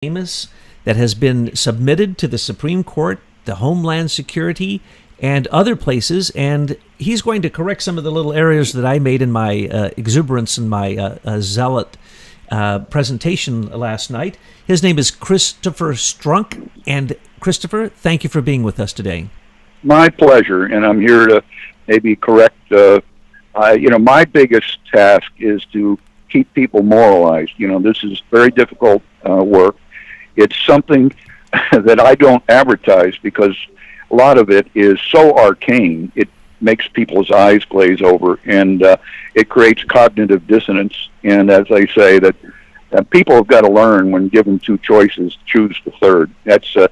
famous that has been submitted to the Supreme Court, the Homeland Security, and other places. And he's going to correct some of the little errors that I made in my exuberance and my zealot presentation last night. His name is Christopher Strunk. And Christopher, thank you for being with us today. My pleasure. And I'm here to maybe correct, my biggest task is to keep people moralized. This is very difficult work. It's something that I don't advertise because a lot of it is so arcane. It makes people's eyes glaze over, and it creates cognitive dissonance. And as I say, that people have got to learn when given two choices, choose the third. That's a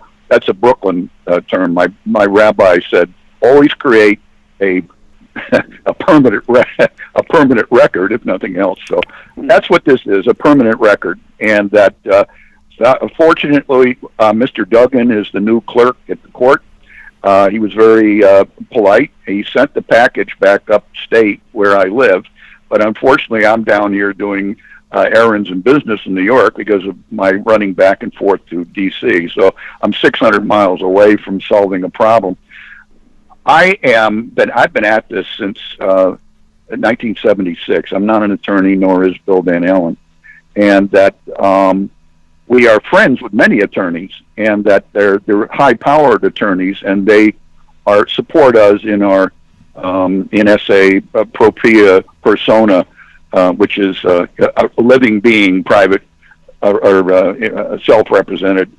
Brooklyn term. My rabbi said, always create a permanent record, if nothing else. So that's what this is, a permanent record. And that fortunately, Mr. Duggan is the new clerk at the court. He was very polite. He sent the package back upstate where I live, but unfortunately I'm down here doing errands and business in New York because of my running back and forth to D.C. So I'm 600 miles away from solving a problem. I've been at this since 1976. I'm not an attorney, nor is Bill Van Allen, and that we are friends with many attorneys, and that they're high-powered attorneys, and they support us in our NSA propria persona, which is a living being, private or self-represented,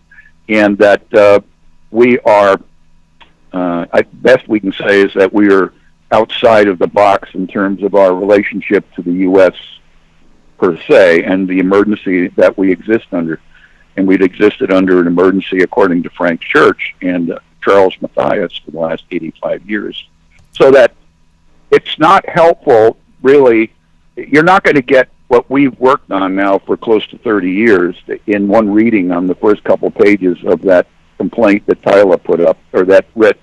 and that we are. Best we can say is that we are outside of the box in terms of our relationship to the U.S. per se, and the emergency that we exist under. And we'd existed under an emergency according to Frank Church and Charles Matthias for the last 85 years. So that it's not helpful, really. You're not going to get what we've worked on now for close to 30 years in one reading on the first couple pages of that complaint that Tyler put up, or that writ.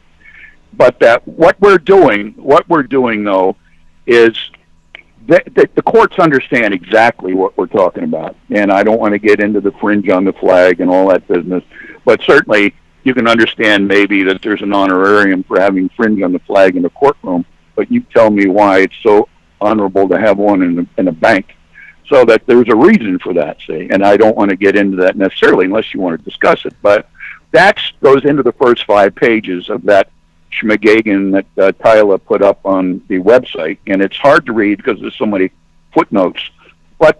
But that what we're doing though, is the courts understand exactly what we're talking about. And I don't want to get into the fringe on the flag and all that business, but certainly you can understand maybe that there's an honorarium for having fringe on the flag in a courtroom, but you tell me why it's so honorable to have one in a bank. So that there's a reason for that, see, and I don't want to get into that necessarily unless you want to discuss it, but that goes into the first 5 pages of that schmagagan that Tyler put up on the website, and it's hard to read because there's so many footnotes. But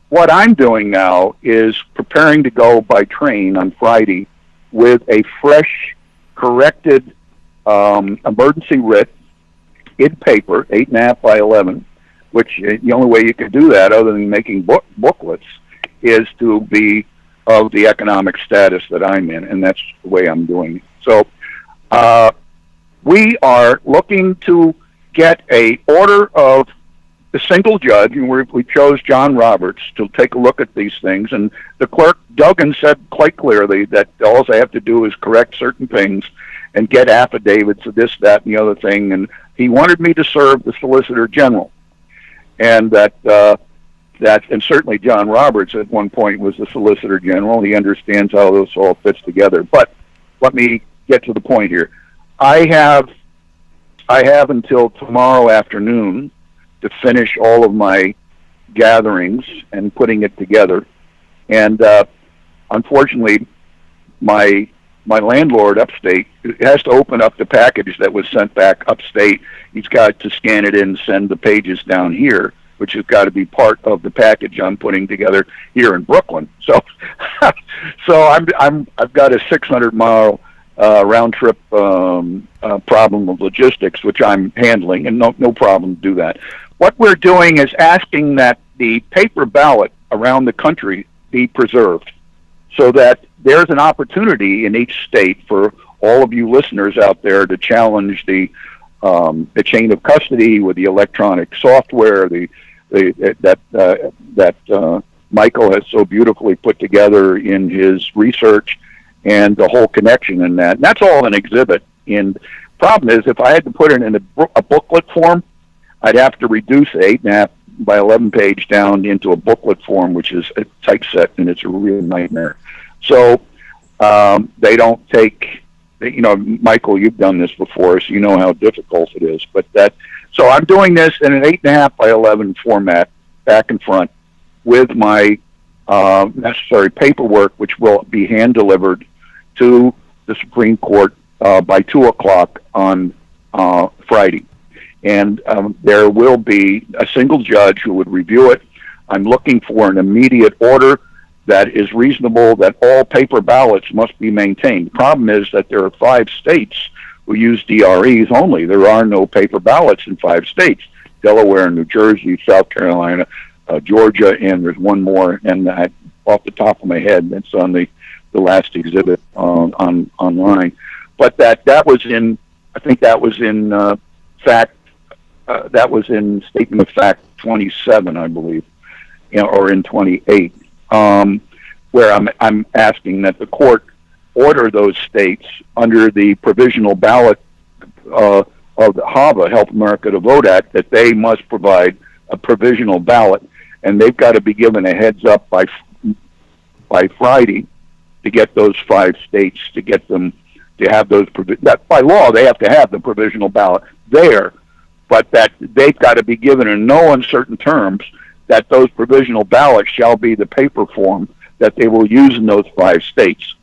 what I'm doing now is preparing to go by train on Friday with a fresh, corrected emergency writ in paper, 8.5 by 11, which the only way you can do that other than making booklets is to be of the economic status that I'm in, and that's the way I'm doing it. So we are looking to get a order of the single judge, and we chose John Roberts to take a look at these things. And the clerk, Duggan, said quite clearly that all I have to do is correct certain things and get affidavits of this, that, and the other thing. And he wanted me to serve the Solicitor General, and and certainly John Roberts at one point was the Solicitor General. He understands how this all fits together. But let me get to the point here. I have until tomorrow afternoon to finish all of my gatherings and putting it together. And unfortunately, my landlord upstate has to open up the package that was sent back upstate. He's got to scan it in and send the pages down here, which has got to be part of the package I'm putting together here in Brooklyn. So, I've got a 600-mile round trip problem of logistics, which I'm handling, and no problem to do that. What we're doing is asking that the paper ballot around the country be preserved, so that there's an opportunity in each state for all of you listeners out there to challenge the chain of custody with the electronic software, that Michael has so beautifully put together in his research, and the whole connection in that. And that's all an exhibit. And problem is, if I had to put it in a booklet form, I'd have to reduce 8.5 by 11 page down into a booklet form, which is a typeset, and it's a real nightmare. So they don't take, Michael, you've done this before, so you know how difficult it is. So I'm doing this in an 8.5 by 11 format, back and front, with my necessary paperwork, which will be hand delivered to the Supreme Court by 2:00 on Friday. And there will be a single judge who would review it. I'm looking for an immediate order that is reasonable, that all paper ballots must be maintained. The problem is that there are 5 states who use DREs only. There are no paper ballots in 5 states: Delaware, New Jersey, South Carolina, Georgia, and there's one more, and off the top of my head, that's on the last exhibit online. But that was in, I think that was in fact, that was in Statement of Fact 27, I believe, or in 28, where I'm asking that the court order those states under the provisional ballot of the HAVA, Help America to Vote Act, that they must provide a provisional ballot, and they've got to be given a heads up by Friday to get those 5 states to get them to have those that by law they have to have the provisional ballot there, but that they've got to be given in no uncertain terms that those provisional ballots shall be the paper form that they will use in those 5 states,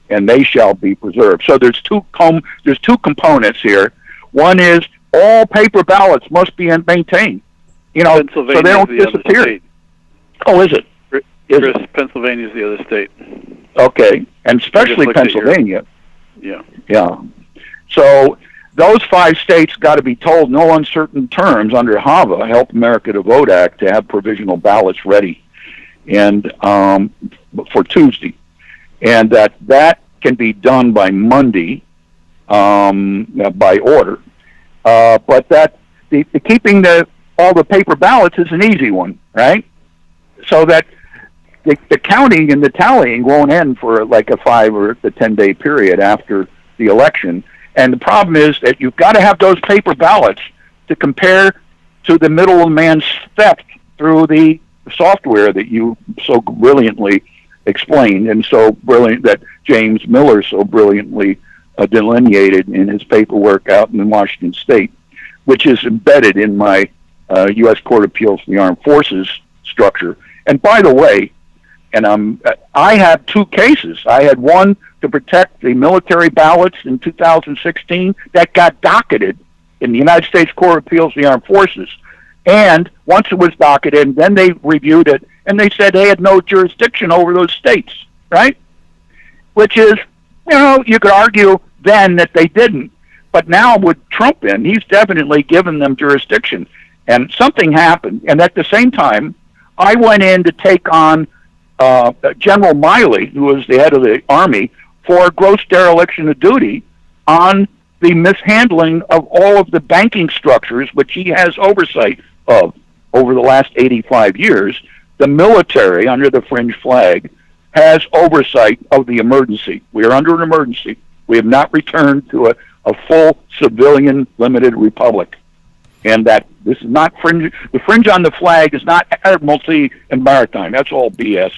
and they shall be preserved. So there's two components here. One is all paper ballots must be maintained, so they don't disappear. Oh, is it? Chris, Pennsylvania is the other state. Okay, and especially Pennsylvania. Yeah. So those 5 states got to be told no uncertain terms under HAVA, Help America to Vote Act, to have provisional ballots ready, and for Tuesday, and that can be done by Monday by order. But that the keeping all the paper ballots is an easy one, right? So that the counting and the tallying won't end for like a 5 or the 10-day period after the election. And the problem is that you've got to have those paper ballots to compare to the middleman's theft through the software that you so brilliantly explained, and so brilliant that James Miller so brilliantly delineated in his paperwork out in Washington State, which is embedded in my U.S. Court of Appeals for the Armed Forces structure. And by the way, I have 2 cases. I had one to protect the military ballots in 2016 that got docketed in the United States Court of Appeals for the Armed Forces. And once it was docketed, then they reviewed it, and they said they had no jurisdiction over those states, right? Which is, you could argue then that they didn't. But now with Trump in, he's definitely given them jurisdiction. And something happened. And at the same time, I went in to take on General Miley, who was the head of the Army, for gross dereliction of duty on the mishandling of all of the banking structures, which he has oversight of over the last 85 years. The military, under the fringe flag, has oversight of the emergency. We are under an emergency. We have not returned to a full civilian limited republic. And that this is not fringe. The fringe on the flag is not Admiralty and Maritime. That's all BS.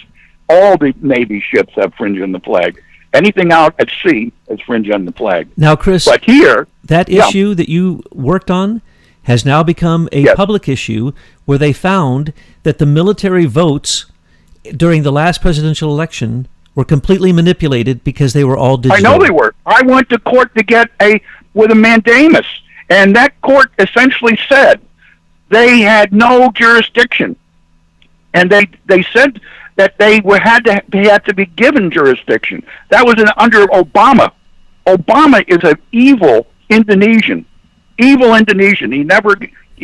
All the Navy ships have fringe on the flag. Anything out at sea has fringe on the flag. Now, Chris, but here, that issue that you worked on has now become a public issue, where they found that the military votes during the last presidential election were completely manipulated because they were all digital. I know they were. I went to court to get with a mandamus, and that court essentially said they had no jurisdiction, and they said that they had to be given jurisdiction. That was under Obama. Obama is an evil Indonesian. He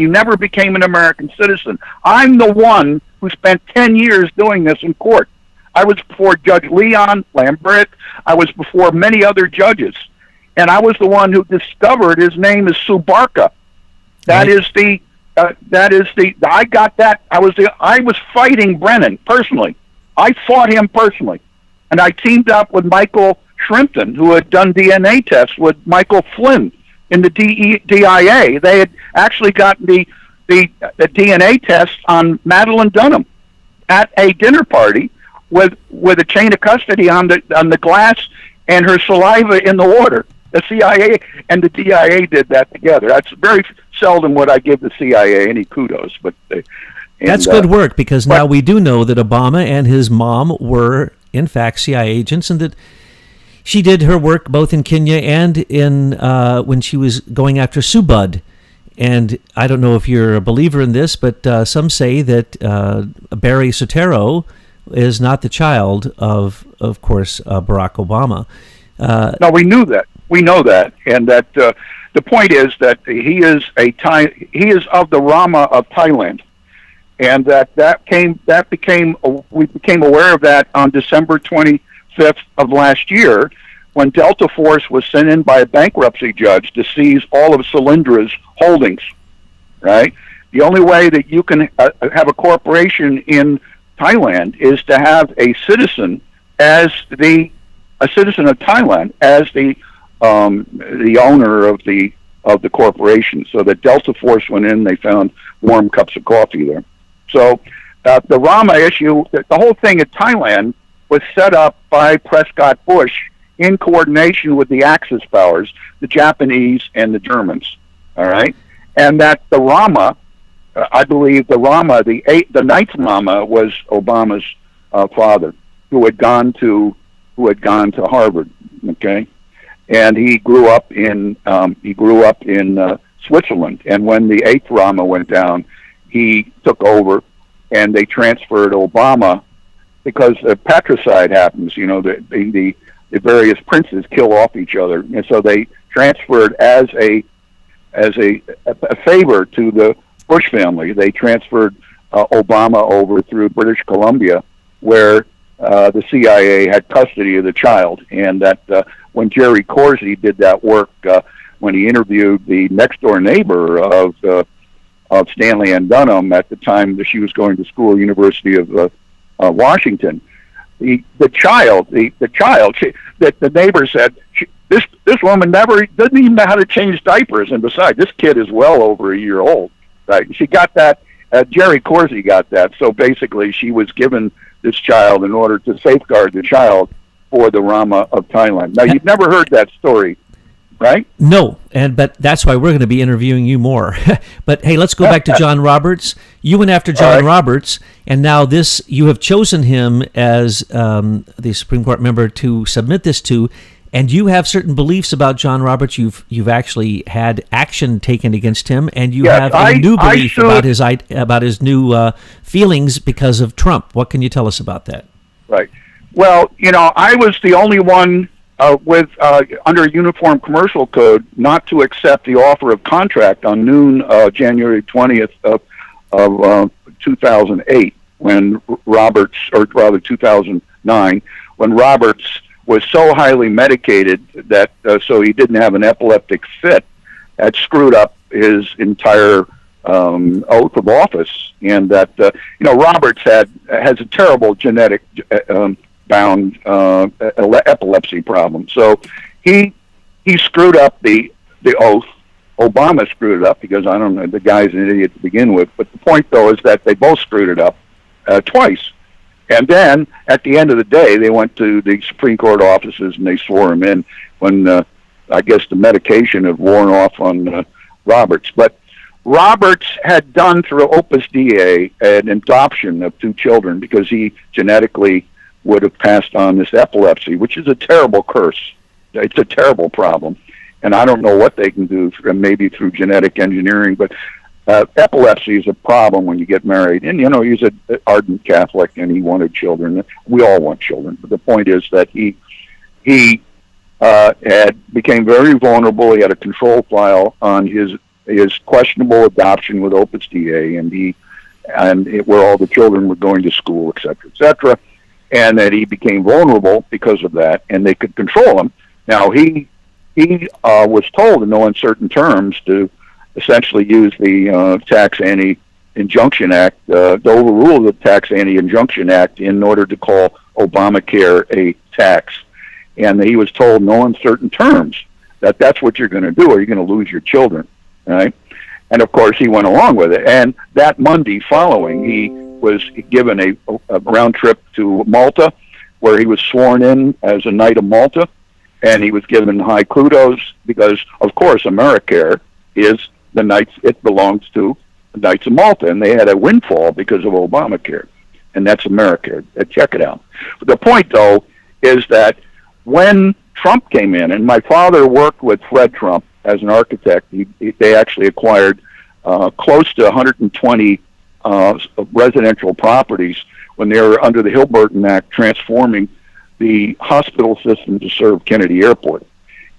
never became an American citizen. I'm the one who spent 10 years doing this in court. I was before Judge Leon Lambert. I was before many other judges, and I was the one who discovered his name is Subarka. I got that. I was fighting Brennan personally. I fought him personally, and I teamed up with Michael Shrimpton, who had done DNA tests with Michael Flynn in the DIA. They had actually gotten the DNA test on Madeline Dunham at a dinner party with a chain of custody on the glass and her saliva in the water. The CIA and the DIA did that together. That's very seldom would I give the CIA any kudos, but that's good work, because now we do know that Obama and his mom were in fact CIA agents, and that she did her work both in Kenya and in when she was going after Subud. And I don't know if you're a believer in this, but some say that Barry Soetoro is not the child of course, Barack Obama. No, we knew that. We know that, and that the point is that he is of the Rama of Thailand, and we became aware of that on December 25th of last year, when Delta Force was sent in by a bankruptcy judge to seize all of Solindra's holdings. Right. The only way that you can have a corporation in Thailand is to have a citizen of Thailand as the owner of the corporation. So that Delta Force went in, they found warm cups of coffee there. So the Rama issue, the whole thing in Thailand was set up by Prescott Bush in coordination with the Axis powers, the Japanese and the Germans. All right, and that the Rama, I believe the ninth Rama was Obama's father, who had gone to Harvard. Okay. And he grew up in Switzerland. And when the eighth Rama went down, he took over, and they transferred Obama, because patricide happens. You know, the various princes kill off each other, and so they transferred as a favor to the Bush family. They transferred Obama over through British Columbia, where the CIA had custody of the child, and that. When Jerry Corsi did that work, when he interviewed the next door neighbor of Stanley Ann Dunham at the time that she was going to school, University of Washington, the neighbor said, this woman doesn't even know how to change diapers, and besides, this kid is well over a year old. Right? She got that. Jerry Corsi got that. So basically, she was given this child in order to safeguard the child for the Rama of Thailand. Now, you've never heard that story, right? No, but that's why we're going to be interviewing you more. But hey, let's go back to John Roberts. You went after John Roberts, and now you have chosen him as the Supreme Court member to submit this to, and you have certain beliefs about John Roberts. You've actually had action taken against him, and you have a new belief about his new feelings because of Trump. What can you tell us about that? Right. Well, you know, I was the only one under Uniform Commercial Code not to accept the offer of contract on noon January 20th of 2008, when Roberts, or rather 2009, when Roberts was so highly medicated that so he didn't have an epileptic fit, that screwed up his entire oath of office, and that Roberts has a terrible genetic bound epilepsy problem. So he screwed up the oath. Obama screwed it up, because I don't know, the guy's an idiot to begin with. But the point, though, is that they both screwed it up twice. And then at the end of the day, they went to the Supreme Court offices and they swore him in when I guess the medication had worn off on Roberts. But Roberts had done through Opus Dei an adoption of 2 children, because he genetically would have passed on this epilepsy, which is a terrible curse. It's a terrible problem. And I don't know what they can do, maybe through genetic engineering, but epilepsy is a problem when you get married. And, he's an ardent Catholic, and he wanted children. We all want children. But the point is that he became very vulnerable. He had a control file on his questionable adoption with Opus Dei, where all the children were going to school, et cetera, and that he became vulnerable because of that, and they could control him. Now, he was told in no uncertain terms to essentially use the Tax Anti-Injunction Act, to overrule the Tax Anti-Injunction Act in order to call Obamacare a tax. And he was told in no uncertain terms that that's what you're going to do, or you're going to lose your children, right? And of course, he went along with it. And that Monday following, he was given a round trip to Malta, where he was sworn in as a Knight of Malta, and he was given high kudos because, of course, AmeriCare is the Knights. It belongs to the Knights of Malta, and they had a windfall because of Obamacare, and that's AmeriCare. Check it out. But the point, though, is that when Trump came in, and my father worked with Fred Trump as an architect. They actually acquired close to 120 residential properties when they were under the Hilberton Act, transforming the hospital system to serve Kennedy Airport.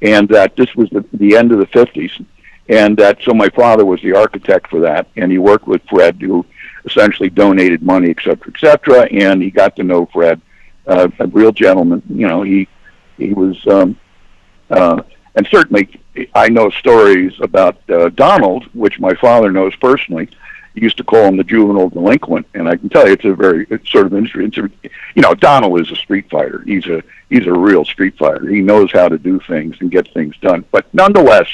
And that this was the end of the 50s. And that so my father was the architect for that, and he worked with Fred, who essentially donated money, et cetera, and he got to know Fred, a real gentleman. You know, he was, and certainly I know stories about Donald, which my father knows personally. He used to call him the juvenile delinquent, and I can tell you it's sort of interesting. You know, Donald is a street fighter. He's a real street fighter. He knows how to do things and get things done. But nonetheless,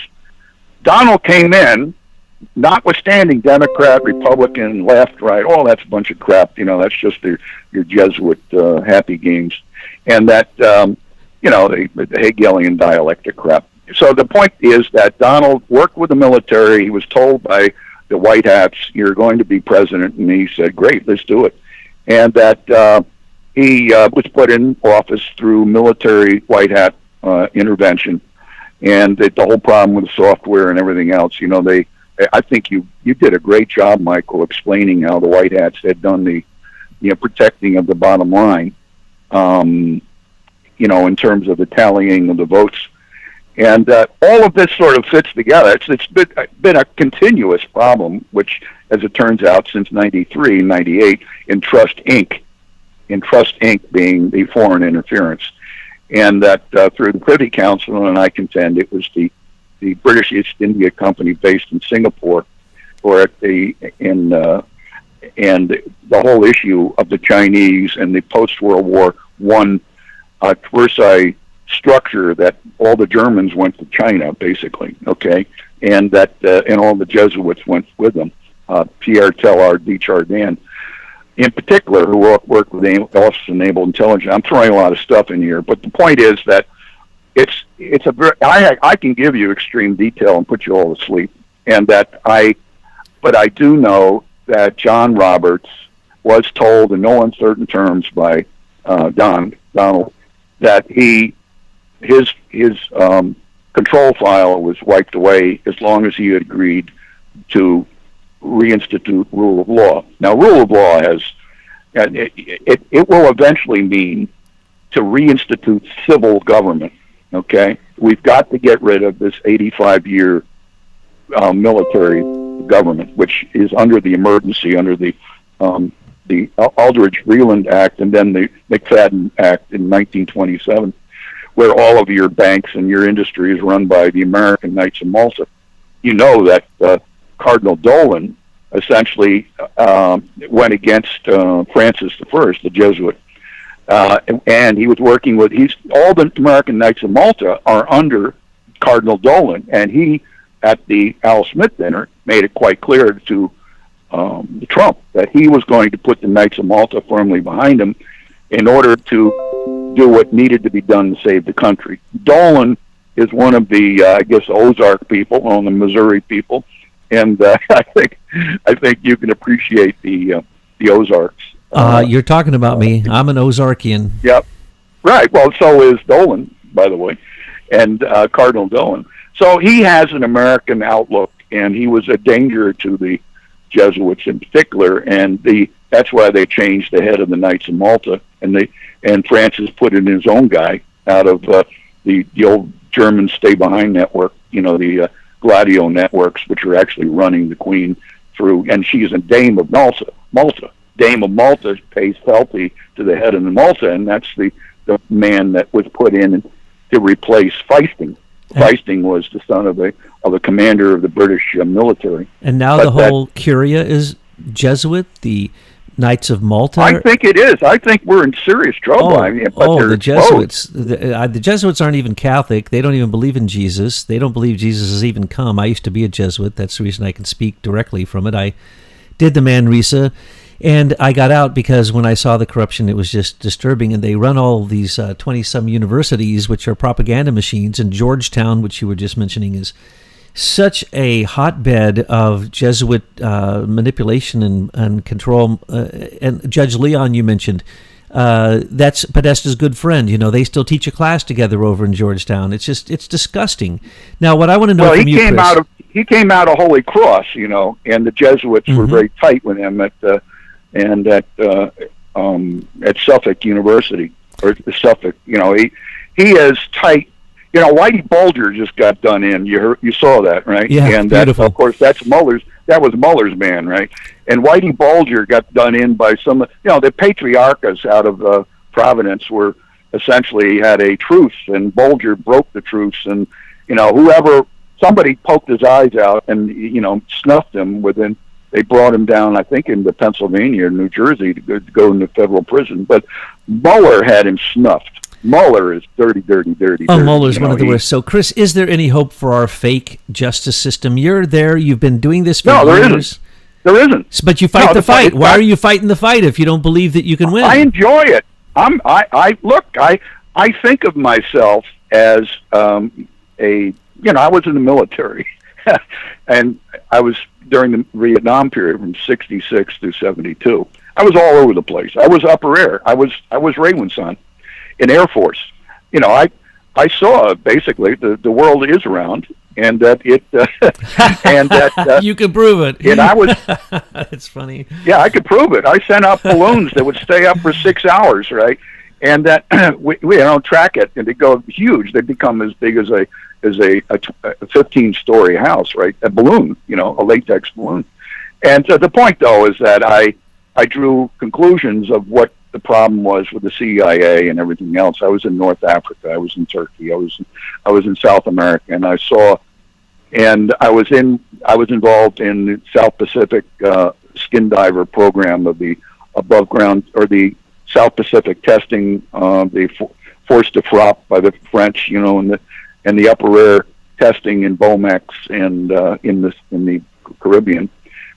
Donald came in, notwithstanding Democrat, Republican, left, right, all that's a bunch of crap. You know, that's just your Jesuit happy games, and that you know, the Hegelian dialectic crap. So the point is that Donald worked with the military. He was told by the White Hats, "You're going to be president," and he said, "Great, let's do it." And that he was put in office through military White Hat intervention, and the whole problem with the software and everything else. You know, I think you did a great job, Michael, explaining how the White Hats had done the protecting of the bottom line. You know, in terms of the tallying of the votes. And all of this sort of fits together. It's been a continuous problem, which, as it turns out, since 93, 98, in Trust Inc., being the foreign interference. And that through the Privy Council, and I contend it was the British East India Company based in Singapore, and the whole issue of the Chinese and the post-World War I Versailles structure that all the Germans went to China, basically, okay, and that and all the Jesuits went with them. Pierre Teilhard de Chardin, in particular, who worked with the Office of Naval Intelligence. I'm throwing a lot of stuff in here, but the point is that it's a very I can give you extreme detail and put you all to sleep, and that but I do know that John Roberts was told in no uncertain terms by Donald that his control file was wiped away as long as he had agreed to reinstitute rule of law. Now, rule of law it will eventually mean to reinstitute civil government. Okay, we've got to get rid of this 85-year military government, which is under the emergency, under the Aldrich-Vreeland Act, and then the McFadden Act in 1927, where all of your banks and your industry is run by the American Knights of Malta. You know that Cardinal Dolan essentially went against Francis I, the Jesuit, and he was working with all the American Knights of Malta are under Cardinal Dolan, and he at the Al Smith dinner made it quite clear to Trump that he was going to put the Knights of Malta firmly behind him in order to do what needed to be done to save the country. Dolan is one of the, I guess, Ozark people, one of the Missouri people, and I think you can appreciate the Ozarks. You're talking about me. I'm an Ozarkian. Yep. Right. Well, so is Dolan, by the way, and Cardinal Dolan. So he has an American outlook, and he was a danger to the Jesuits in particular, and that's why they changed the head of the Knights of Malta, and Francis put in his own guy out of the old German Stay Behind network, the Gladio networks, which are actually running the Queen through, and she's a Dame of Malta. Dame of Malta pays fealty to the head of the Malta, and that's the man that was put in to replace Feisting. Feisting was the son of a commander of the British military. And now the whole Curia is Jesuit, the Knights of Malta? I think it is. I think we're in serious trouble. The Jesuits. The Jesuits aren't even Catholic. They don't even believe in Jesus. They don't believe Jesus has even come. I used to be a Jesuit. That's the reason I can speak directly from it. I did the Manresa. And I got out because when I saw the corruption, it was just disturbing. And they run all these 20-some universities, which are propaganda machines. And Georgetown, which you were just mentioning, is such a hotbed of Jesuit manipulation and control. And Judge Leon, you mentioned, that's Podesta's good friend. They still teach a class together over in Georgetown. It's disgusting. Now, what I want to know from you, Chris, he came out of Holy Cross, and the Jesuits were very tight with him at Suffolk University, or Suffolk. He is tight. Whitey Bulger just got done in. You saw that, right? Yeah, and beautiful. Of course, that's Mueller's. That was Mueller's man, right? And Whitey Bulger got done in by some. The patriarchs out of Providence were essentially had a truce, and Bulger broke the truce, and somebody poked his eyes out and snuffed him within. They brought him down, I think, into Pennsylvania or New Jersey to go into federal prison. But Mueller had him snuffed. Mueller is dirty. Oh, Mueller's one of the worst. So, Chris, is there any hope for our fake justice system? You're there. You've been doing this for years. There isn't. But you fight the fight. Why are you fighting the fight if you don't believe that you can win? I enjoy it. I think of myself as I was in the military, and I was during the Vietnam period from '66 to '72. I was all over the place. I was upper air. I was Ravensson in Air Force. I saw basically the world is round, and that it and that you can prove it. And I was. It's funny. Yeah, I could prove it. I sent out balloons that would stay up for 6 hours, right? And that we don't track it, and they go huge. They become as big as a 15-story house, right? A balloon, a latex balloon. And so the point, though, is that I drew conclusions of what the problem was with the CIA and everything else. I was in North Africa. I was in Turkey. I was in South America, and I was involved in the South Pacific skin diver program of the above ground, or the South Pacific testing, the force de frappe by the French, and the upper air testing in Bomex and in the Caribbean,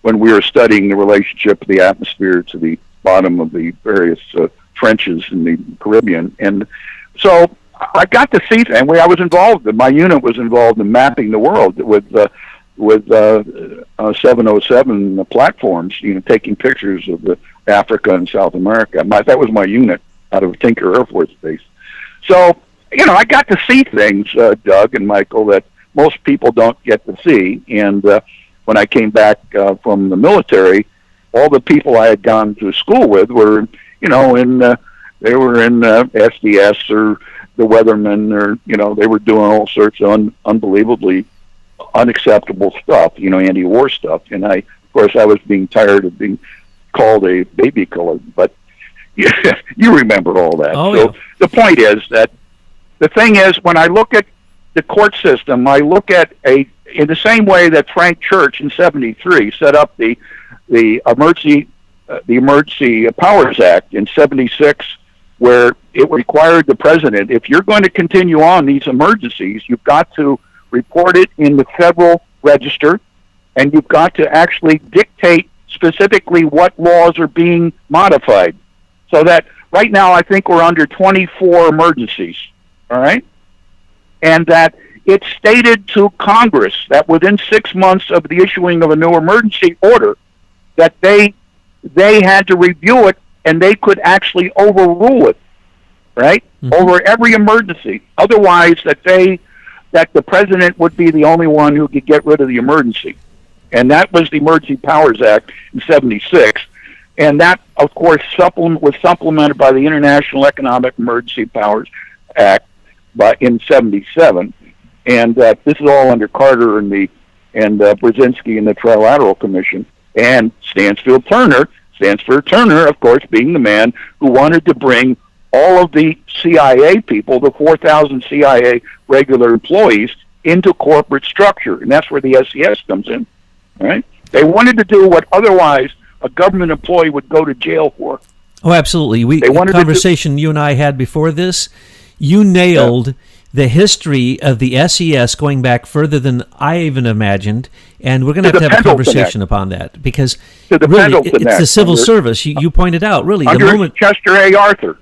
when we were studying the relationship of the atmosphere to the bottom of the various trenches in the Caribbean. And so I got to see, and I was involved. My unit was involved in mapping the world with 707 platforms, taking pictures of Africa and South America. That was my unit out of Tinker Air Force Base. So, I got to see things, Doug and Michael, that most people don't get to see. And when I came back from the military, all the people I had gone to school with were, they were in SDS or the weathermen, or they were doing all sorts of unbelievably unacceptable stuff, anti-war stuff. And of course, I was being tired of being called a baby killer. But you remember all that. Oh, so yeah. The point is that the thing is, when I look at the court system, I look at in the same way that Frank Church in '73 set up the Emergency Powers Act in '76, where it required the president, if you're going to continue on these emergencies, you've got to report it in the Federal Register, and you've got to actually dictate specifically what laws are being modified. So that right now I think we're under 24 emergencies, all right? And that it's stated to Congress that within 6 months of the issuing of a new emergency order, that they had to review it, and they could actually overrule it, right? Mm-hmm. Over every emergency. Otherwise, that the president would be the only one who could get rid of the emergency. And that was the Emergency Powers Act in '76. And that, of course, was supplemented by the International Economic Emergency Powers Act in '77. And this is all under Carter and Brzezinski and the Trilateral Commission. And Stansfield Turner, of course, being the man who wanted to bring all of the CIA people, the 4,000 CIA regular employees, into corporate structure. And that's where the SES comes in, right? They wanted to do what otherwise a government employee would go to jail for. Oh, absolutely. The conversation you and I had before this, you nailed the history of the SES going back further than I even imagined, and we're going to have a conversation upon that, because really it's the civil service. You pointed out, really, under the moment Chester A. Arthur,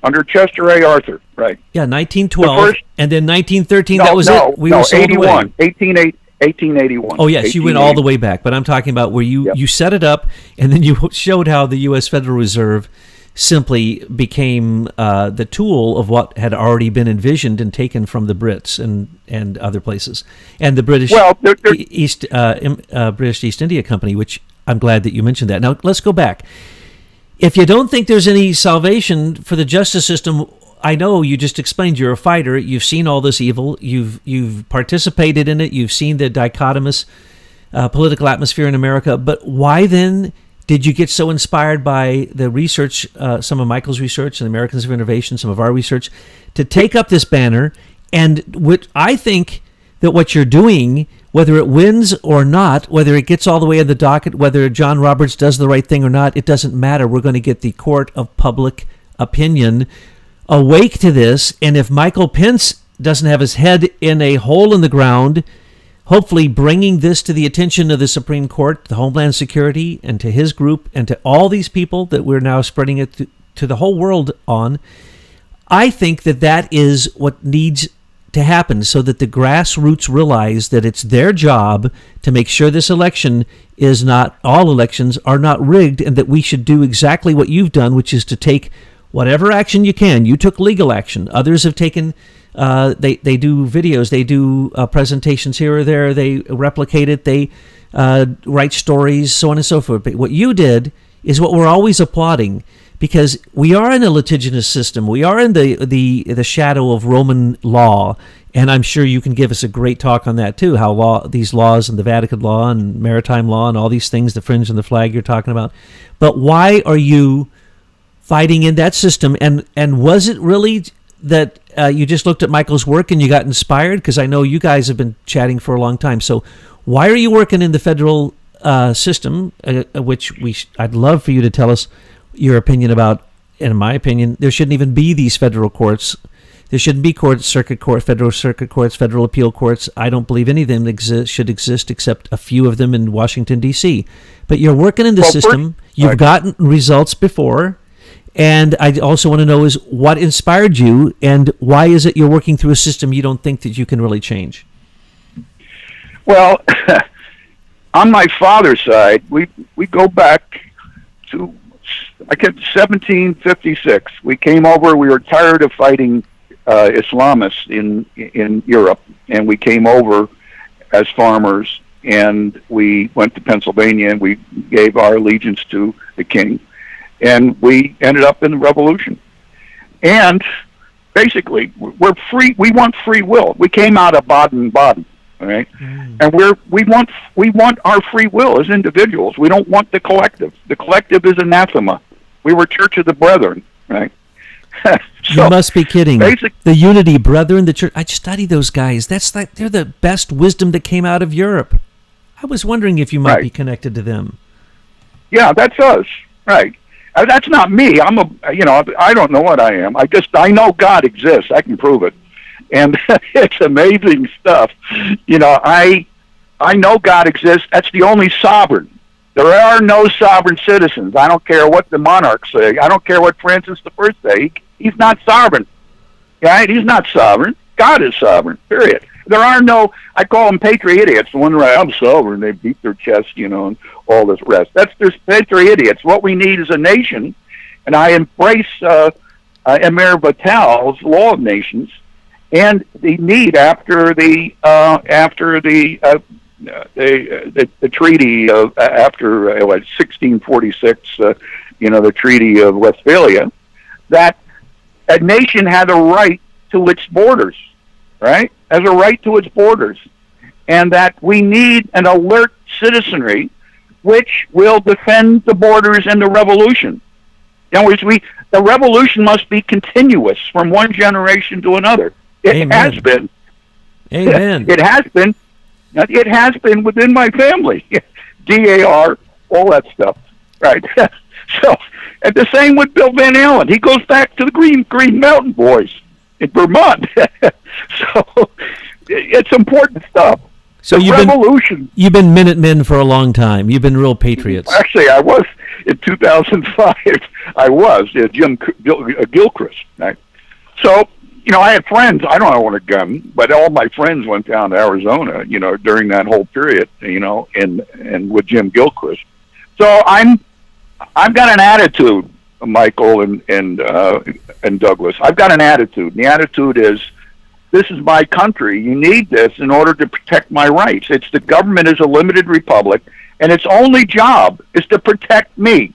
right? Yeah, 1912, and then 1913. That was it. We were sold 81, away. 1881. Oh yes, you went all the way back, but I'm talking about where you set it up, and then you showed how the U.S. Federal Reserve simply became the tool of what had already been envisioned and taken from the Brits and other places, and the British British East India Company, which I'm glad that you mentioned that. Now let's go back. If you don't think there's any salvation for the justice system, I know you just explained you're a fighter. You've seen all this evil. You've participated in it. You've seen the dichotomous political atmosphere in America. But why then did you get so inspired by the research, some of Michael's research and Americans of Innovation, some of our research, to take up this banner? And what I think that what you're doing, whether it wins or not, whether it gets all the way in the docket, whether John Roberts does the right thing or not, it doesn't matter. We're going to get the court of public opinion awake to this. And if Michael Pence doesn't have his head in a hole in the ground, hopefully bringing this to the attention of the Supreme Court, the Homeland Security, and to his group, and to all these people that we're now spreading it to the whole world on, I think that is what needs to happen, so that the grassroots realize that it's their job to make sure this election is not, all elections are not rigged, and that we should do exactly what you've done, which is to take whatever action you can. You took legal action. Others have taken, they do videos, they do presentations here or there, they replicate it, they write stories, so on and so forth. But what you did is what we're always applauding, because we are in a litigious system. We are in the shadow of Roman law, and I'm sure you can give us a great talk on that too, how these laws and the Vatican law and maritime law and all these things, the fringe and the flag you're talking about. But why are you fighting in that system? And was it really that you just looked at Michael's work and you got inspired? Because I know you guys have been chatting for a long time. So why are you working in the federal system, which I'd love for you to tell us your opinion about. In my opinion, there shouldn't even be these federal courts. There shouldn't be circuit court, federal circuit courts, federal appeal courts. I don't believe any of them should exist, except a few of them in Washington, D.C. But you're working in the system. You've gotten results before. And I also want to know is what inspired you, and why is it you're working through a system you don't think that you can really change? Well, on my father's side, we go back to 1756. We came over. We were tired of fighting Islamists in Europe, and we came over as farmers, and we went to Pennsylvania, and we gave our allegiance to the king, and we ended up in the revolution. And basically, we're free. We want free will. We came out of Baden-Baden. All right, and we want our free will as individuals. We don't want the collective. The collective is anathema. We were Church of the Brethren, right? So, you must be kidding. The Unity Brethren, the church. I study those guys. They're the best wisdom that came out of Europe. I was wondering if you might be connected to them. Yeah, that's us, right? That's not me. I don't know what I am. I know God exists. I can prove it. And it's amazing stuff. I know God exists. That's the only sovereign. There are no sovereign citizens. I don't care what the monarchs say. I don't care what Francis I say. He's not sovereign. Right? He's not sovereign. God is sovereign, period. There are no, I call them patriots. The one right, I'm sovereign. They beat their chest, and all this rest. There's patriots. What we need is a nation. And I embrace Emir Vattel's Law of Nations. And the need after the treaty of after 1646, the Treaty of Westphalia, that a nation had a right to its borders, right? Has a right to its borders, and that we need an alert citizenry which will defend the borders in the revolution. In other words, the revolution must be continuous from one generation to another. It has been. Amen. It has been. It has been within my family. DAR, all that stuff. Right. So, and the same with Bill Van Allen. He goes back to the Green Mountain Boys in Vermont. So, it's important stuff. So the revolution. You've been Minutemen for a long time. You've been real patriots. Actually, I was in 2005. I was Jim Gilchrist. Right? So, I had friends. I don't own a gun, but all my friends went down to Arizona, during that whole period, and with Jim Gilchrist. So I've got an attitude, Michael and Douglas. I've got an attitude. And the attitude is, this is my country. You need this in order to protect my rights. The government is a limited republic, and its only job is to protect me.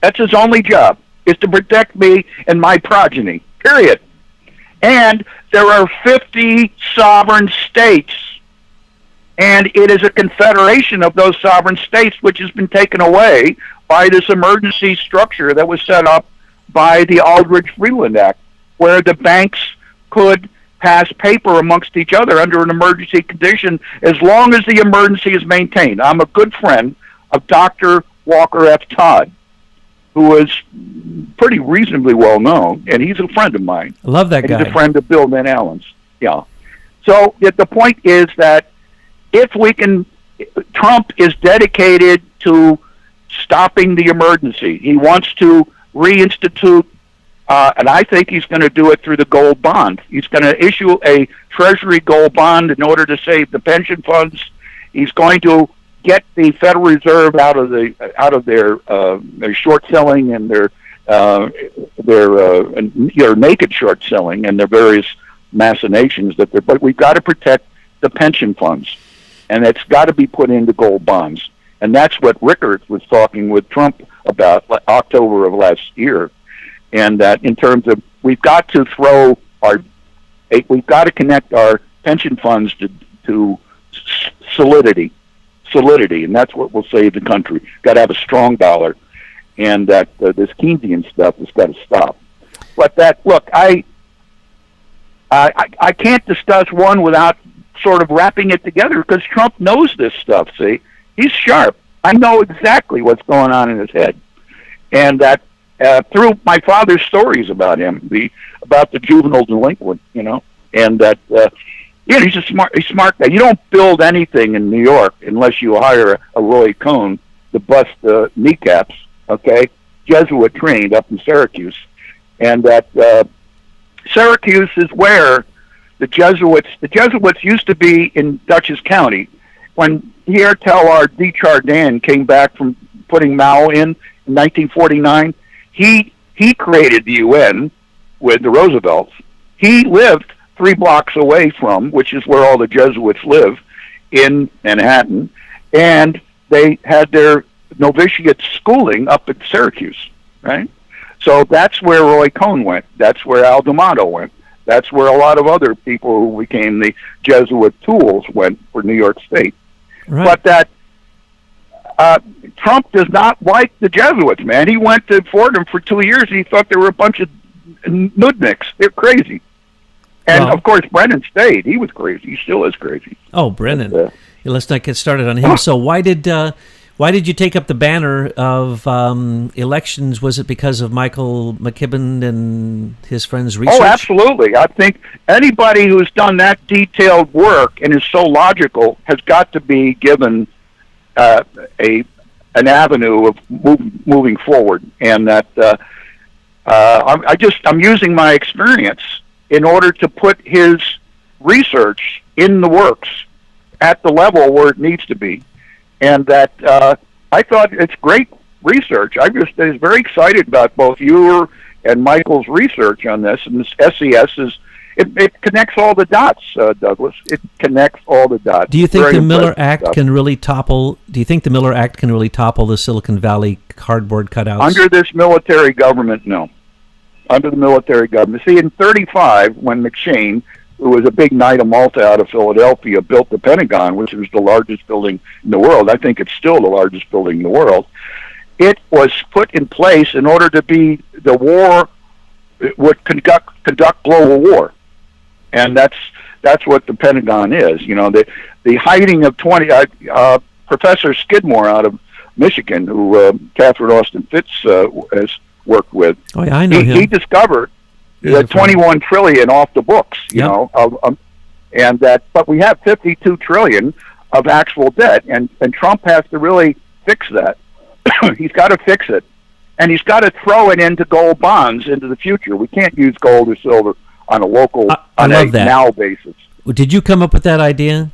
That's its only job, is to protect me and my progeny, period. And there are 50 sovereign states, and it is a confederation of those sovereign states, which has been taken away by this emergency structure that was set up by the Aldrich-Freeland Act, where the banks could pass paper amongst each other under an emergency condition as long as the emergency is maintained. I'm a good friend of Dr. Walker F. Todd, who is pretty reasonably well known, and he's a friend of mine. I love that guy. He's a friend of Bill Van Allen's. Yeah. So the point is that Trump is dedicated to stopping the emergency. He wants to reinstitute, and I think he's going to do it through the gold bond. He's going to issue a Treasury gold bond in order to save the pension funds. He's going to get the Federal Reserve out of their short selling and their naked short selling and their various machinations but we've got to protect the pension funds, and it's got to be put into gold bonds. And that's what Rickard was talking with Trump about October of last year. And that in terms of we've got to connect our pension funds to solidity, and that's what will save the country. Got to have a strong dollar, and that this Keynesian stuff has got to stop. But I can't discuss one without sort of wrapping it together, because Trump knows this stuff. See, he's sharp. I know exactly what's going on in his head, and that through my father's stories about him, about the juvenile delinquent, and that he's a smart guy. You don't build anything in New York unless you hire a Roy Cohn to bust kneecaps. Okay, Jesuit trained up in Syracuse, and that Syracuse is where the Jesuits used to be in Dutchess County. When Pierre Teilhard de Chardin came back from putting Mao in 1949, he created the UN with the Roosevelts. He lived 3 blocks away from, which is where all the Jesuits live, in Manhattan, and they had their novitiate schooling up at Syracuse, right? So that's where Roy Cohn went. That's where Al D'Amato went. That's where a lot of other people who became the Jesuit tools went for New York State. Right. But that Trump does not like the Jesuits, man. He went to Fordham for 2 years, and he thought they were a bunch of nudniks. They're crazy. And, of course, Brennan stayed. He was crazy. He still is crazy. Oh, Brennan. Let's not get started on him. So why did you take up the banner of elections? Was it because of Michael McKibben and his friends' research? Oh, absolutely. I think anybody who's done that detailed work and is so logical has got to be given an avenue of moving forward. And that I'm using my experience in order to put his research in the works at the level where it needs to be. And that I thought it's great research. I was very excited about both your and Michael's research on this. And this SES it connects all the dots, Douglas. It connects all the dots. Do you think the Miller Act can really topple? Do you think the Miller Act can really topple the Silicon Valley cardboard cutouts? Under this military government, no. Under the military government. See, in '35, when McShane, who was a big Knight of Malta out of Philadelphia, built the Pentagon, which was the largest building in the world. I think it's still the largest building in the world. It was put in place in order to be the war, it would conduct global war. And that's what the Pentagon is. The hiding of Professor Skidmore out of Michigan, who Catherine Austin Fitz has worked with. Oh, yeah, I know him. He discovered the 21 trillion off the books, and that. But we have 52 trillion of actual debt, and Trump has to really fix that. He's got to fix it, and he's got to throw it into gold bonds into the future. We can't use gold or silver on a local, on a now basis. Did you come up with that idea?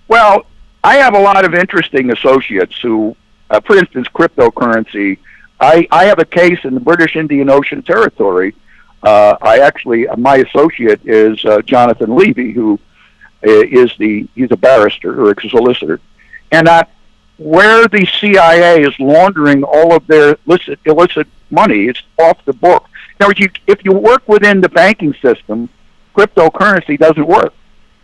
Well, I have a lot of interesting associates who, for instance, cryptocurrency. I have a case in the British Indian Ocean Territory. My associate is Jonathan Levy, who he's a barrister or a solicitor, and where the CIA is laundering all of their illicit money, it's off the book. Now, if you work within the banking system, cryptocurrency doesn't work.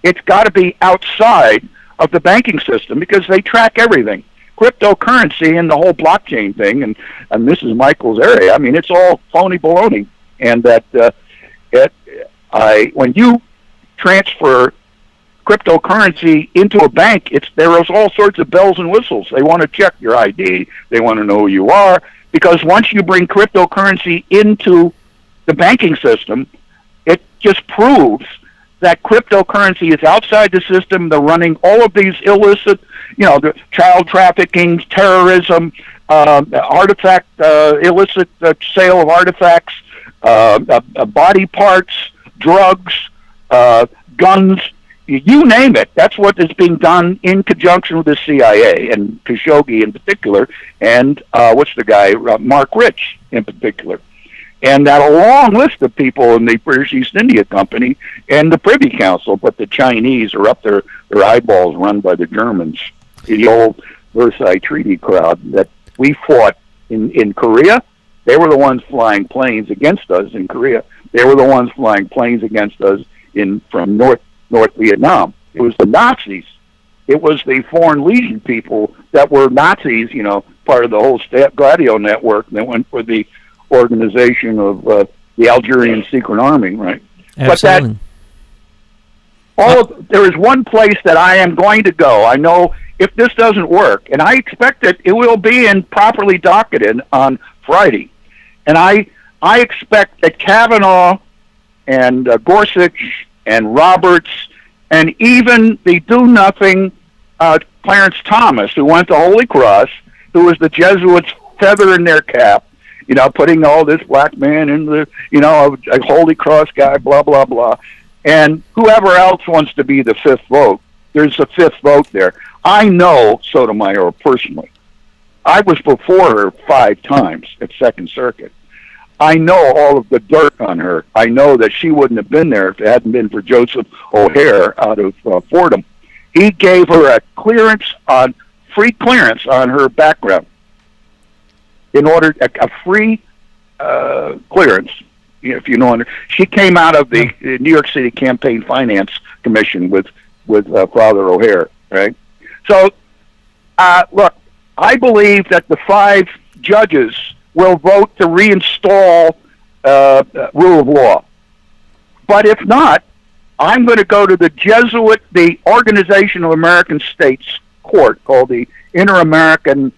It's got to be outside of the banking system because they track everything. Cryptocurrency and the whole blockchain thing, and this is Michael's area. I mean, it's all phony baloney. And that when you transfer cryptocurrency into a bank, there's all sorts of bells and whistles. They want to check your ID. They want to know who you are, because once you bring cryptocurrency into the banking system, it just proves that cryptocurrency is outside the system. They're running all of these illicit, the child trafficking, terrorism, illicit sale of artifacts, body parts, drugs, guns, you name it. That's what is being done in conjunction with the CIA and Khashoggi in particular, and what's the guy, Mark Rich in particular. And that a long list of people in the British East India Company and the Privy Council, but the Chinese are up their eyeballs run by the Germans, the old Versailles Treaty crowd that we fought in Korea. They were the ones flying planes against us in Korea. They were the ones flying planes against us from North Vietnam. It was the Nazis. It was the Foreign Legion people that were Nazis, part of the whole Gladio network that went for the organization of the Algerian Secret Army, right? Absolutely. But there is one place that I am going to go. I know if this doesn't work, and I expect that it will be properly docketed on Friday, and I expect that Kavanaugh and Gorsuch and Roberts and even the do-nothing Clarence Thomas, who went to Holy Cross, who was the Jesuits' feather in their cap, putting all this black man in the, a Holy Cross guy, blah, blah, blah. And whoever else wants to be the fifth vote, there's a fifth vote there. I know Sotomayor personally. I was before her 5 times at Second Circuit. I know all of the dirt on her. I know that she wouldn't have been there if it hadn't been for Joseph O'Hare out of Fordham. He gave her a free clearance on her background. In order, a free clearance, if you know, she came out of the New York City Campaign Finance Commission with Father O'Hare, right? So, look, I believe that the 5 judges will vote to reinstall rule of law. But if not, I'm going to go to the Organization of American States Court, called the Inter-American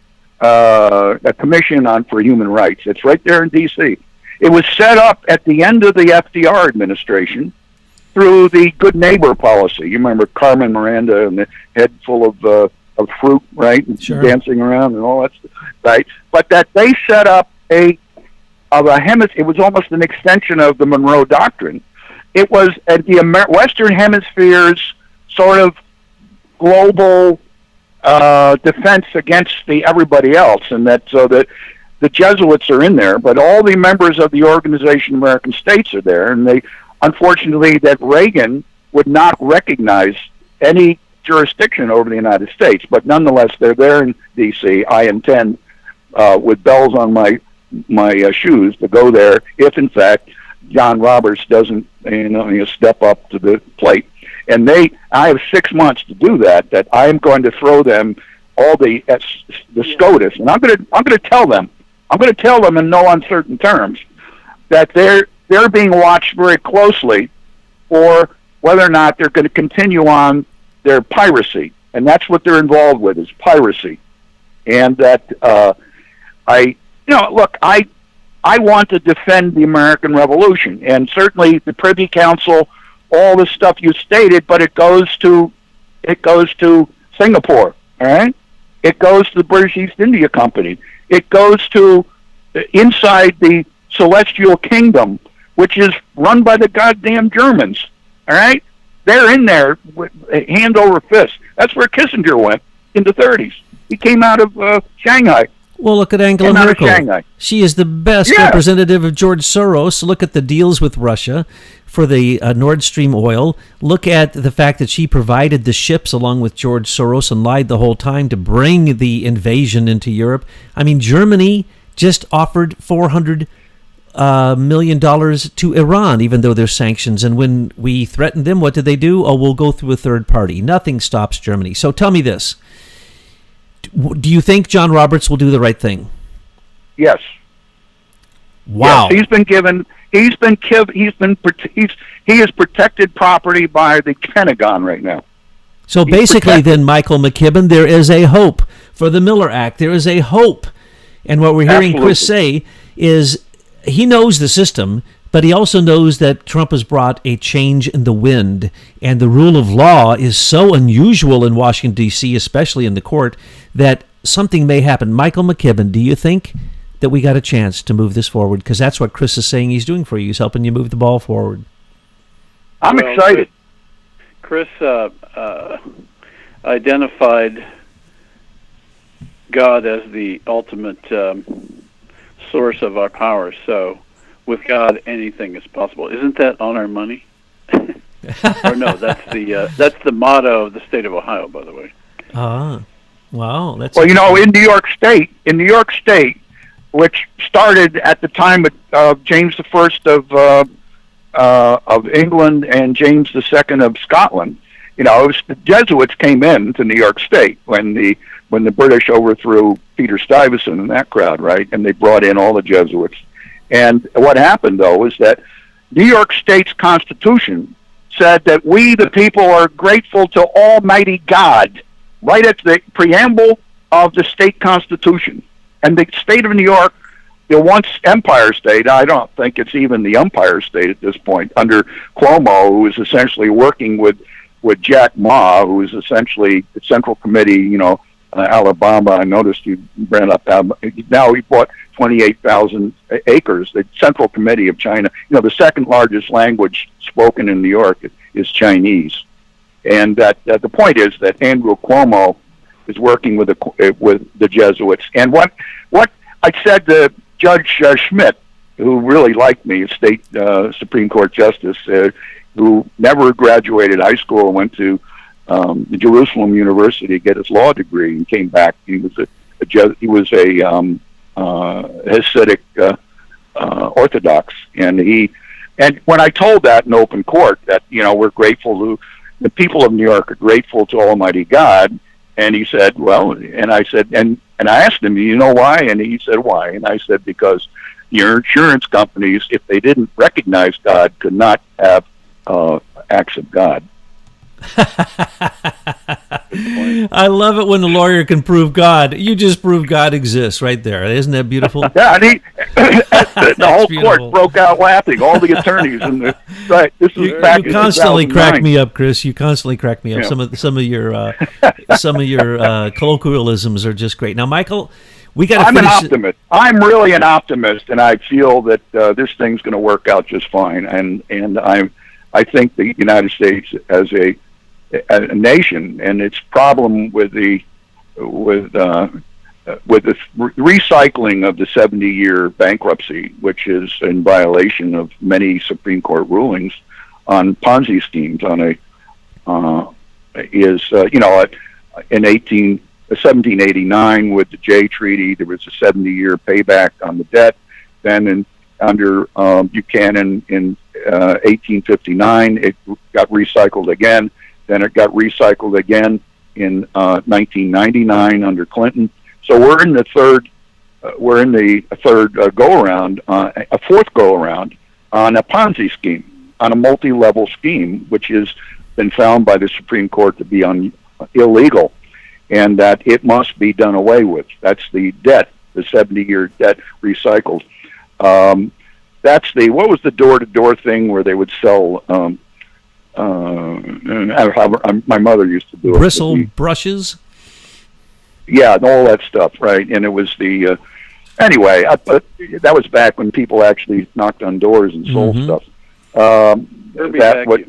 Commission for Human Rights. It's right there in D.C. It was set up at the end of the FDR administration through the good neighbor policy. You remember Carmen Miranda and the head full of fruit, right, and sure, dancing around and all that stuff, right? But that they set up it was almost an extension of the Monroe Doctrine. It was the Western Hemisphere's sort of global defense against everybody else, and so that the Jesuits are in there, but all the members of the Organization of American States are there, and unfortunately, that Reagan would not recognize any jurisdiction over the United States, but nonetheless, they're there in D.C. I intend, with bells on my shoes, to go there if, in fact, John Roberts doesn't, step up to the plate. And I have 6 months to do that. That I am going to throw them all the SCOTUS, and I'm going to tell them. I'm going to tell them in no uncertain terms that they're being watched very closely for whether or not they're going to continue on their piracy, and that's what they're involved with, is piracy. And that I want to defend the American Revolution, and certainly the Privy Council all the stuff you stated, but it goes to Singapore, all right? It goes to the British East India Company. It goes to inside the Celestial Kingdom, which is run by the goddamn Germans, all right? They're in there with hand over fist. That's where Kissinger went in the 30s. He came out of Shanghai. Well, look at Angela Merkel. She is the best representative of George Soros. Look at the deals with Russia for the Nord Stream oil. Look at the fact that she provided the ships along with George Soros and lied the whole time to bring the invasion into Europe. I mean, Germany just offered $400 million to Iran, even though there's sanctions. And when we threatened them, what did they do? Oh, we'll go through a third party. Nothing stops Germany. So tell me this. Do you think John Roberts will do the right thing? Yes. Wow. Yes, he is protected property by the Pentagon right now. So basically then, Michael McKibben, there is a hope for the Miller Act. There is a hope. And what we're hearing Chris say is he knows the system, but he also knows that Trump has brought a change in the wind, and the rule of law is so unusual in Washington, D.C., especially in the court, that something may happen. Michael McKibben, do you think that we got a chance to move this forward? Because that's what Chris is saying he's doing for you. He's helping you move the ball forward. I'm excited. Chris identified God as the ultimate source of our power. So with God, anything is possible. Isn't that on our money? Or no, that's the motto of the state of Ohio, by the way. Wow. Well, in New York State, which started at the time of James I of England and James II of Scotland. It was the Jesuits came in to New York State when the British overthrew Peter Stuyvesant and that crowd, right? And they brought in all the Jesuits. And what happened, though, is that New York State's Constitution said that we, the people, are grateful to Almighty God, right at the preamble of the state constitution. And the state of New York, the once Empire State, I don't think it's even the Empire State at this point, under Cuomo, who is essentially working with Jack Ma, who is essentially the Central Committee, Alabama. I noticed you brought up Alabama. Now he bought 28,000 acres. The Central Committee of China, the second largest language spoken in New York is Chinese. And that the point is that Andrew Cuomo is working with the Jesuits. And what I said to Judge Schmidt, who really liked me, a state Supreme Court justice, who never graduated high school, went to the Jerusalem University to get his law degree, and came back. He was a Hasidic Orthodox, and when I told that in open court that we're grateful to the people of New York are grateful to Almighty God, and he said, well, and I said, and I asked him, do you know why? And he said, why? And I said, because your insurance companies, if they didn't recognize God, could not have acts of God. I love it when the lawyer can prove God. You just proved God exists right there. Isn't that beautiful? Yeah, and the whole court broke out laughing. All the attorneys right. This was back. You constantly crack me up, Chris. You constantly crack me up. Yeah. Some of your colloquialisms are just great. Now, Michael, we got to finish. I'm an optimist. I'm really an optimist, and I feel that this thing's going to work out just fine. And I think the United States as a nation, and its problem with the recycling of the 70-year bankruptcy, which is in violation of many Supreme Court rulings on Ponzi schemes, in 1789 with the Jay Treaty, there was a 70-year payback on the debt. Then under Buchanan in 1859, it got recycled again. Then it got recycled again in 1999 under Clinton. So we're in the third go around, a fourth go around on a Ponzi scheme, on a multi-level scheme, which has been found by the Supreme Court to be illegal, and that it must be done away with. That's the debt, the 70-year debt recycled. What was the door-to-door thing where they would sell My mother used to do it. Bristle brushes. Yeah, and all that stuff, right? And it was the anyway. But that was back when people actually knocked on doors and sold stuff. That what?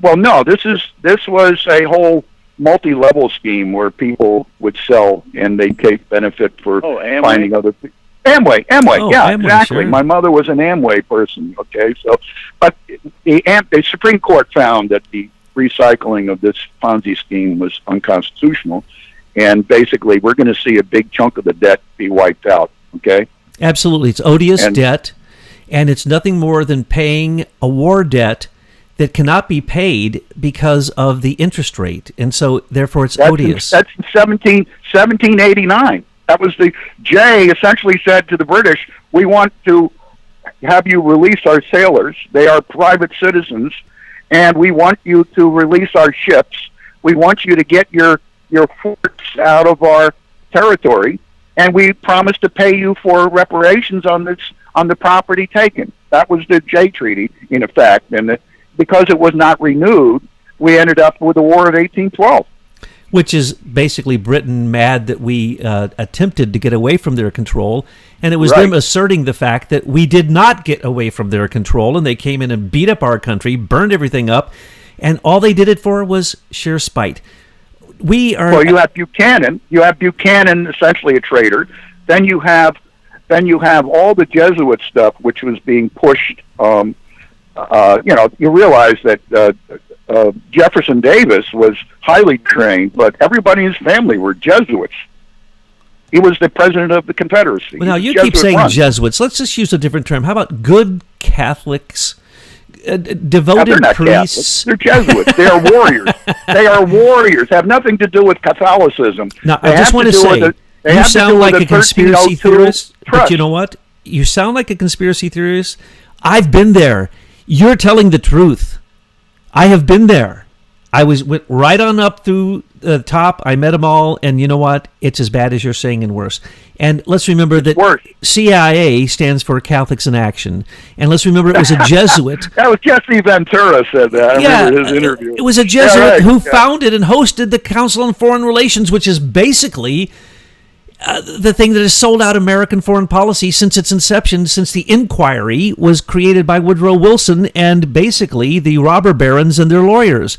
Well, no. This was a whole multi-level scheme where people would sell and they'd take benefit for finding other people. Amway, yeah, Amway, exactly. sure. My mother was an Amway person. Okay, so but the Supreme Court found that the recycling of this Ponzi scheme was unconstitutional, and basically we're going to see a big chunk of the debt be wiped out. Okay, absolutely, it's odious debt, and it's nothing more than paying a war debt that cannot be paid because of the interest rate, and so therefore it's odious. That's 1789. That was Jay essentially said to the British, we want to have you release our sailors. They are private citizens, and we want you to release our ships. We want you to get your forts out of our territory, and we promise to pay you for reparations on the property taken. That was the Jay Treaty, in effect, and because it was not renewed, we ended up with the War of 1812. Which is basically Britain mad that we attempted to get away from their control, and it was them asserting the fact that we did not get away from their control, and they came in and beat up our country, burned everything up, and all they did it for was sheer spite. Well, you have Buchanan. You have Buchanan, essentially a traitor. Then you have all the Jesuit stuff, which was being pushed. You realize that. Jefferson Davis was highly trained, but everybody in his family were Jesuits. He was the president of the Confederacy. Well, now, you keep saying Jesuits. Let's just use a different term. How about good Catholics, devoted priests? Catholics. They're Jesuits. They are warriors. They are warriors. Have nothing to do with Catholicism. Now, I just want to say, you sound like a conspiracy theorist, but you know what? You sound like a conspiracy theorist. I've been there. You're telling the truth. I have been there. I went right on up through the top. I met them all, and you know what? It's as bad as you're saying and worse. And let's remember that CIA stands for Catholics in Action. And let's remember it was a Jesuit. That was Jesse Ventura said that. I remember his interview. It was a Jesuit who founded and hosted the Council on Foreign Relations, which is basically the thing that has sold out American foreign policy since its inception, since the Inquiry was created by Woodrow Wilson and basically the robber barons and their lawyers.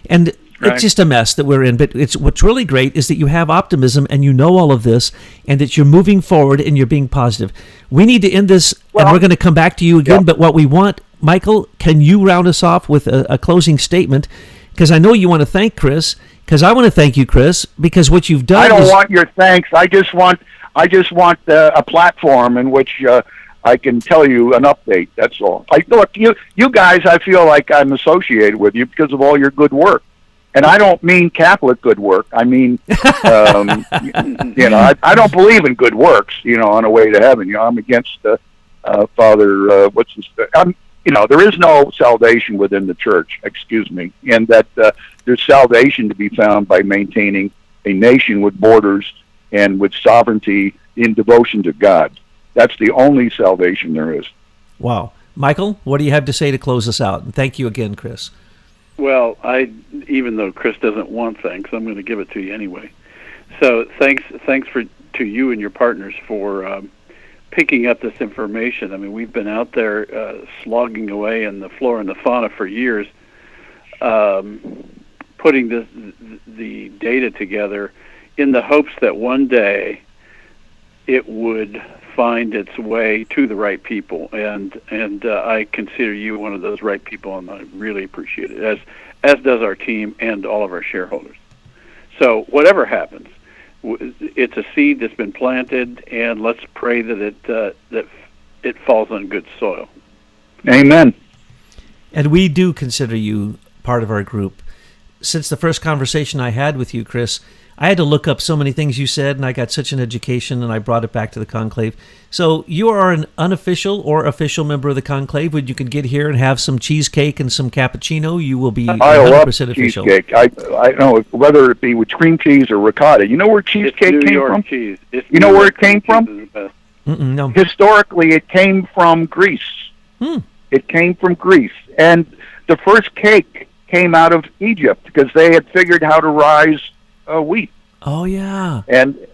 And it's just a mess that we're in. But what's really great is that you have optimism and you know all of this and that you're moving forward and you're being positive. We need to end this, and we're going to come back to you again. But what we want, Michael, can you round us off with a closing statement? Because I know you want to thank Chris. Because I want to thank you, Chris, because what you've done. I don't want your thanks. I just want a platform in which I can tell you an update. That's all. Look, you guys, I feel like I'm associated with you because of all your good work, and I don't mean Catholic good work. I mean, I don't believe in good works. On a way to heaven. I'm against Father. What's his? There is no salvation within the church. Excuse me, and that. There's salvation to be found by maintaining a nation with borders and with sovereignty in devotion to God. That's the only salvation there is. Wow. Michael, what do you have to say to close us out? And thank you again, Chris. Well, even though Chris doesn't want thanks, I'm going to give it to you anyway. So thanks to you and your partners for picking up this information. I mean, we've been out there slogging away in the flora and the fauna for years, putting the data together in the hopes that one day it would find its way to the right people, and I consider you one of those right people, and I really appreciate it, as does our team and all of our shareholders. So whatever happens, it's a seed that's been planted, and let's pray that it falls on good soil. Amen. And we do consider you part of our group. Since the first conversation I had with you, Chris, I had to look up so many things you said, and I got such an education, and I brought it back to the Conclave. So you are an unofficial or official member of the Conclave. When you can get here and have some cheesecake and some cappuccino, you will be 100% I love official. Cheesecake. I know whether it be with cream cheese or ricotta. You know where cheesecake came from? Cheese. You know where it came from? No. Historically, it came from Greece. It came from Greece. And the first cake came out of Egypt because they had figured how to rise wheat. Oh, yeah. And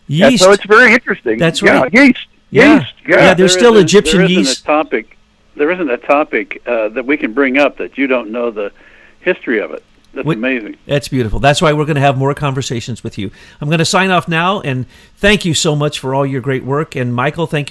Yeast. so it's very interesting. That's right. Yeah, yeast. Yeah. Yeast. Yeah. Yeah, there's still Egyptian there yeast. There isn't a topic that we can bring up that you don't know the history of it. That's amazing. That's beautiful. That's why we're going to have more conversations with you. I'm going to sign off now, and thank you so much for all your great work. And Michael, thank you.